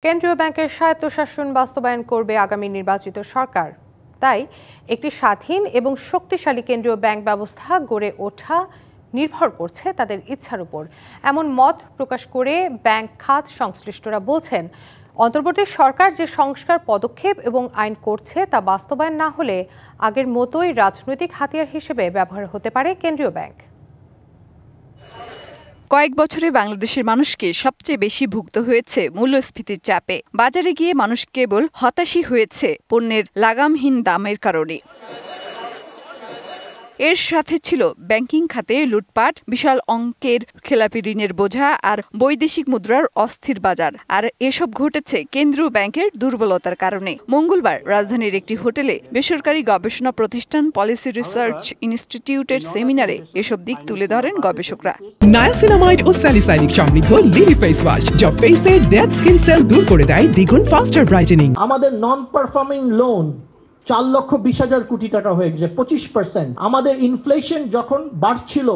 কেন্দ্রীয় ব্যাংকের স্বায়ত্তশাসন বাস্তবায়ন করবে আগামী নির্বাচিত সরকার। তাই একটি স্বাধীন এবং শক্তিশালী কেন্দ্রীয় ব্যাংক ব্যবস্থা গড়ে ওঠা নির্ভর করছে তাদের ইচ্ছার উপর, এমন মত প্রকাশ করে ব্যাংক খাত সংশ্লিষ্টরা বলছেন, অন্তর্বর্তী সরকার যে সংস্কার পদক্ষেপ এবং আইন করছে তা বাস্তবায়ন না হলে আগের মতোই রাজনৈতিক হাতিয়ার হিসেবে ব্যবহার হতে পারে কেন্দ্রীয় ব্যাংক। কয়েক বছরে বাংলাদেশের মানুষকে সবচেয়ে বেশি ভুগত হয়েছে মূল্যস্ফীতির চাপে। বাজারে গিয়ে মানুষ কেবল হতাশই হয়েছে পণ্যের লাগামহীন দামের কারণে। এর সাথে ছিল ব্যাংকিং খাতে লুটপাট, বিশাল অঙ্কের খেলাপি ঋণের বোঝা আর বৈদেশিক মুদ্রার অস্থির বাজার। আর এসব ঘটেছে কেন্দ্রীয় ব্যাংকের দুর্বলতার কারণে। মঙ্গলবার রাজধানীর একটি হোটেলে বেসরকারি গবেষণা প্রতিষ্ঠান পলিসি রিসার্চ ইনস্টিটিউটের সেমিনারে এসব দিক তুলে ধরেন গবেষকরা। নায়াসিনামাইড ও স্যালিসাইলিক সমৃদ্ধ লিলি ফেস ওয়াশ, যা ফেসের ডেড স্কিন সেল দূর করে দেয় দ্বিগুণ ফাস্টার ব্রাইটেনিং। আমাদের নন পারফর্মিং লোন 4,20,000 কোটি টাকা হয়ে গেছে, 25%। আমাদের ইনফ্লেশন যখন বাড়ছিল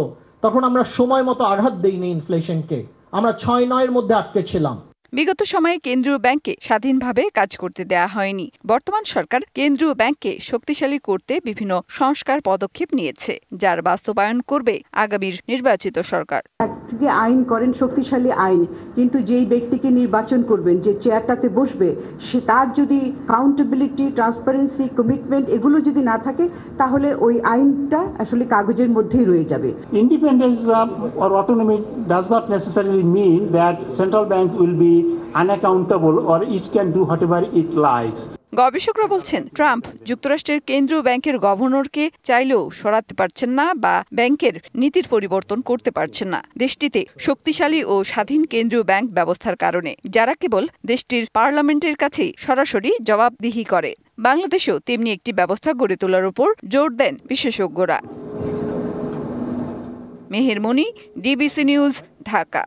তখন আমরা সময় মতো আঘাত দেইনি ইনফ্লেশনকে, আমরা 6-9 এর মধ্যে আটকে ছিলাম। বিগত সময়ে কেন্দ্রীয় ব্যাংকে স্বাধীনভাবে কাজ করতে দেয়া হয়নি। বর্তমান সরকার কেন্দ্রীয় ব্যাংককে শক্তিশালী করতে বিভিন্ন সংস্কার পদক্ষেপ নিয়েছে, যার বাস্তবায়ন করবে আগামীর নির্বাচিত সরকার। একদিকে আইন করেন, শক্তিশালী আইন, কিন্তু যেই ব্যক্তিকে নির্বাচন করবেন, যে চেয়ারটাতে বসবে, সে তার যদি কাউন্টেবিলিটি, ট্রান্সপারেন্সি, কমিটমেন্ট এগুলো যদি না থাকে, তাহলে ওই আইনটা আসলে কাগজের মধ্যেই রয়ে যাবে। Independence or autonomy does not necessarily mean that central bank will be unaccountable or it can do whatever it likes. গবেষকরা বলছেন, ট্রাম্প যুক্তরাষ্ট্রের কেন্দ্রীয় ব্যাংকের গভর্নরকে চাইলেও সরাতে পারছেন না বা ব্যাংকের নীতির পরিবর্তন করতে পারছেন না দেশটিতে শক্তিশালী ও স্বাধীন কেন্দ্রীয় ব্যাংক ব্যবস্থার কারণে, যারা কেবল দেশটির পার্লামেন্টের কাছেই সরাসরি জবাবদিহি করে। বাংলাদেশেও তেমনি একটি ব্যবস্থা গড়ে তোলার উপর জোর দেন বিশেষজ্ঞরা। মেহের মনি, ডিবিসি নিউজ, ঢাকা।